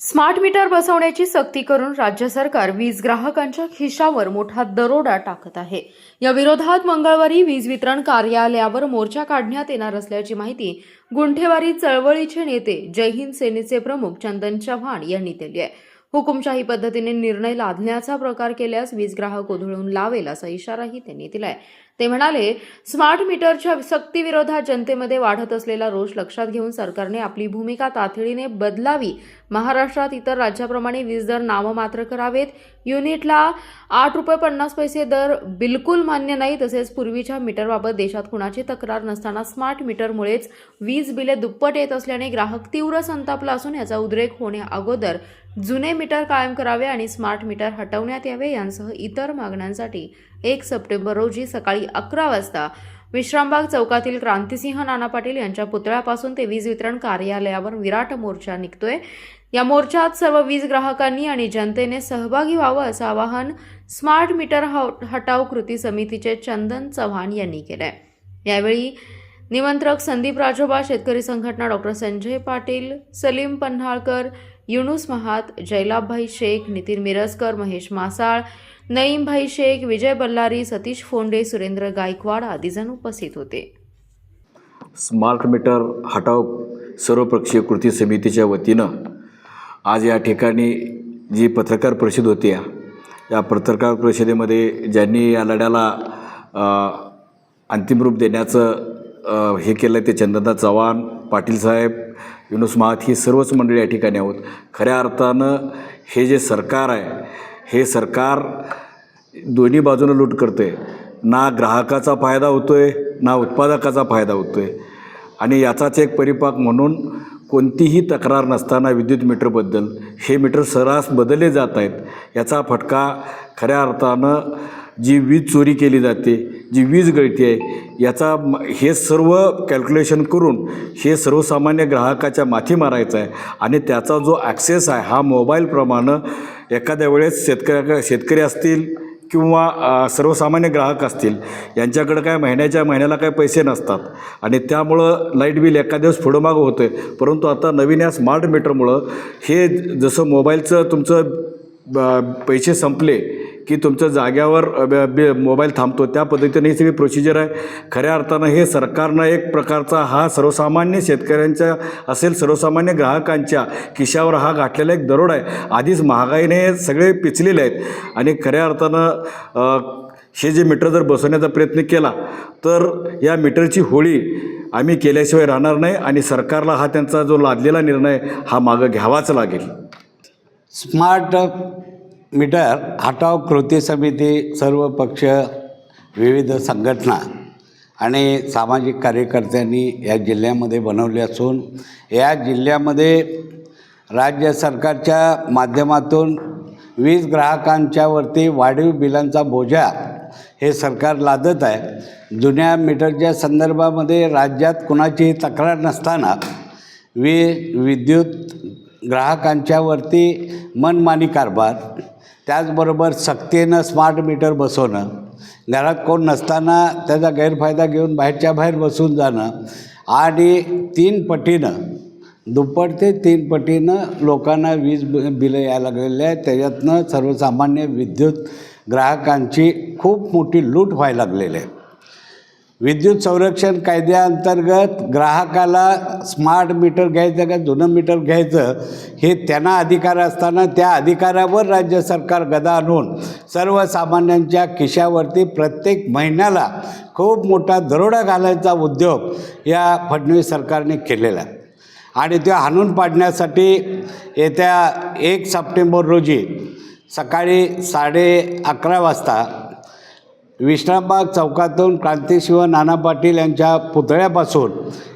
Smart meter बसवण्याची सक्ती करून राज्य सरकार वीज ग्राहकांच्या खिशावर मोठा दरोडा टाकत आहे। या विरोधात मंगळवारी वीज वितरण कार्यालयावर मोर्चा काढण्यात येणार असल्याची माहिती गुंठेवारी चळवळीचे नेते जय हिंद सेनेचे प्रमुख चंदन चव्हाण यांनी दिली आहे। हुकुमशाही पद्धतीने निर्णय लादण्याचा प्रकार केल्यास वीज ग्राहक उधळून लावेल असा इशाराही त्यांनी दिलाय। ते म्हणाले, स्मार्ट मीटरच्या सक्तीविरोधात जनतेमध्ये वाढत असलेला रोष लक्षात घेऊन सरकारने आपली भूमिका तातडीने बदलावी। महाराष्ट्रात इतर राज्याप्रमाणे वीज दर नाममात्र करावेत। युनिटला 8.50 रुपये दर बिलकुल मान्य नाही। तसेच पूर्वीच्या मीटरबाबत देशात कुणाची तक्रार नसताना स्मार्ट मीटरमुळेच वीज बिले दुप्पट येत असल्याने ग्राहक तीव्र संतापला असून याचा उद्रेक होण्या अगोदर जुने मीटर कायम करावे आणि स्मार्ट मीटर हटवण्यात यावे यांसह इतर मागण्यांसाठी 1 सप्टेंबर रोजी सकाळी 11 वाजता विश्रामबाग चौकातील क्रांतिसिंह नाना पाटील यांच्या पुतळ्यापासून ते वीज वितरण कार्यालयावर विराट मोर्चा निघतोय। या मोर्चात सर्व वीज ग्राहकांनी आणि जनतेने सहभागी व्हावं असं आवाहन स्मार्ट मीटर हटाव कृती समितीचे चंदन चव्हाण यांनी केलंय। यावेळी निमंत्रक संदीप राजोबा, शेतकरी संघटना डॉक्टर संजय पाटील, सलीम पन्हाळकर, युनुस महात, जैलाबभाई शेख, नितीन मिरजकर, महेश मासाळ, नईमभाई शेख, विजय बल्लारी, सतीश फोंडे, सुरेंद्र गायकवाड आदी जण उपस्थित होते। स्मार्ट मीटर हटाव सर्वपक्षीय कृती समितीच्या वतीनं आज या ठिकाणी जी पत्रकार परिषद होती, या पत्रकार परिषदेमध्ये ज्यांनी या लढ्याला अंतिम रूप देण्याचं हे केलं ते चंदनदा चव्हाण, पाटील साहेब, युनुस महात ही सर्वच मंडळी या ठिकाणी आहोत। खऱ्या अर्थानं हे जे सरकार आहे, हे सरकार दोन्ही बाजूनं लूट करते। ना ग्राहकाचा फायदा होतोय, ना उत्पादकाचा फायदा होतोय। आणि याचाच एक परिपाक म्हणून कोणतीही तक्रार नसताना विद्युत मीटरबद्दल हे मीटर सर्रास बदलले जात आहेत। याचा फटका खऱ्या अर्थानं जी वीज चोरी केली जाते, जी वीज गळती आहे, याचा हे सर्व कॅल्क्युलेशन करून हे सर्वसामान्य ग्राहकाच्या माथी मारायचं आहे। आणि त्याचा जो ॲक्सेस आहे हा मोबाईलप्रमाणे एखाद्या वेळेस शेतकरी असतील किंवा सर्वसामान्य ग्राहक असतील, यांच्याकडे काय महिन्याला काय पैसे नसतात आणि त्यामुळं लाईट बिल एका दिवस पुढं मागं होतं आहे। परंतु आता नवीन या स्मार्ट मीटरमुळं हे जसं मोबाईलचं तुमचं पैसे संपले की तुमच्या जाग्यावर मोबाईल थांबतो, त्या पद्धतीने ही सगळी प्रोसिजर आहे। खऱ्या अर्थानं हे सरकारनं एक प्रकारचा हा सर्वसामान्य शेतकऱ्यांच्या असेल, सर्वसामान्य ग्राहकांच्या खिशावर हा घातलेला एक दरोड आहे। आधीच महागाईने सगळे पिचलेले आहेत आणि खऱ्या अर्थानं हे जे मीटर जर बसवण्याचा प्रयत्न केला तर या मीटरची होळी आम्ही केल्याशिवाय राहणार नाही आणि सरकारला हा त्यांचा जो लादलेला निर्णय हा मागं घ्यावाच लागेल। स्मार्ट मीटर हटाव कृती समिती सर्व पक्ष, विविध संघटना आणि सामाजिक कार्यकर्त्यांनी या जिल्ह्यामध्ये बनवले असून या जिल्ह्यामध्ये राज्य सरकारच्या माध्यमातून वीज ग्राहकांच्यावरती वाढीव बिलांचा बोजा हे सरकार लादत आहे। जुन्या मीटरच्या संदर्भामध्ये राज्यात कुणाची तक्रार नसताना विद्युत ग्राहकांच्यावरती मनमानी कारभार, त्याचबरोबर सक्तीनं स्मार्ट मीटर बसवणं, घरात कोण नसताना त्याचा गैरफायदा घेऊन बाहेरच्या बाहेर बसून जाणं आणि 3 पटीनं, दुप्पट ते 3 पटीनं लोकांना वीज बिलं यायला लागलेले आहेत। त्याच्यातनं सर्वसामान्य विद्युत ग्राहकांची खूप मोठी लूट व्हायला लागलेली आहे। विद्युत संरक्षण कायद्याअंतर्गत ग्राहकाला स्मार्ट मीटर घ्यायचं का जुनं मीटर घ्यायचं हे त्यांना अधिकार असताना त्या अधिकारावर राज्य सरकार गदा आणून सर्वसामान्यांच्या खिशावरती प्रत्येक महिन्याला खूप मोठा दरोडा घालायचा उद्योग या फडणवीस सरकारने केलेला आहे। आणि ते हाणून पाडण्यासाठी येत्या 1 सप्टेंबर रोजी सकाळी 11:30 वाजता विश्रामबाग चौकातून क्रांतिसिंह नाना पाटील यांच्या पुतळ्यापासून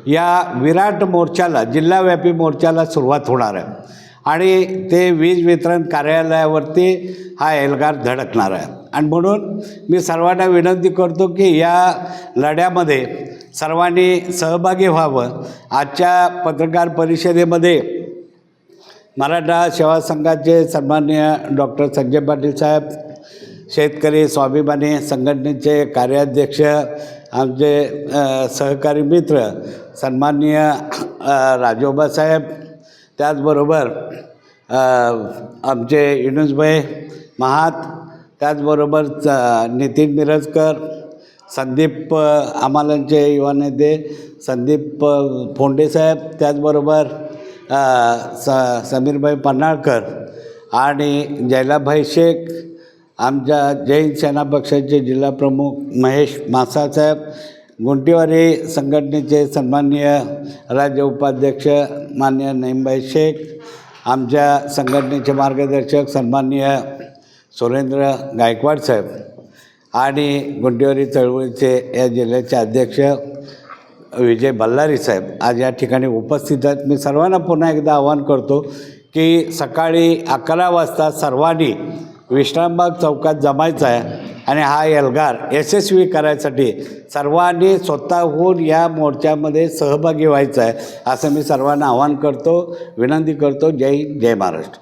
या विराट मोर्चाला, जिल्हाव्यापी मोर्चाला सुरुवात होणार आहे आणि ते वीज वितरण कार्यालयावरती हा एल्गार धडकणार आहे। आणि म्हणून मी सर्वांना विनंती करतो की या लढ्यामध्ये सर्वांनी सहभागी व्हावं। आजच्या पत्रकार परिषदेमध्ये मराठा सेवा संघाचे सन्माननीय डॉक्टर संजय पाटील साहेब, शेतकरी स्वाभिमानी संघटनेचे कार्याध्यक्ष, आमचे सहकारी मित्र सन्माननीय राजोबा साहेब, त्याचबरोबर आमचे युनुसभाई महात, त्याचबरोबर नितीन मिरजकर, संदीप आम्हालांचे युवा नेते संदीप फोंडेसाहेब, त्याचबरोबर समीरभाई पन्हाळकर आणि जयलाभाई शेख, आमच्या जैन सेना पक्षाचे जिल्हाप्रमुख महेश मासासाहेब, गुंटीवारी संघटनेचे सन्माननीय राज्य उपाध्यक्ष माननीय नईमभाई शेख, आमच्या संघटनेचे मार्गदर्शक सन्माननीय सुरेंद्र गायकवाड साहेब आणि गुंटीवारी चळवळीचे या जिल्ह्याचे अध्यक्ष विजय बल्लारी साहेब आज या ठिकाणी उपस्थित आहेत. मी सर्वांना पुन्हा एकदा आवाहन करतो की सकाळी 11 वाजता सर्वांनी विश्रामबाग चौकात जमायचं आहे आणि हा एल्गार यशस्वी करायसाठी सर्वांनी स्वतःहून या मोर्चामध्ये सहभागी व्हायचं आहे असं मी सर्वांना आवाहन करतो, विनंती करतो. जय हिंद, जय महाराष्ट्र.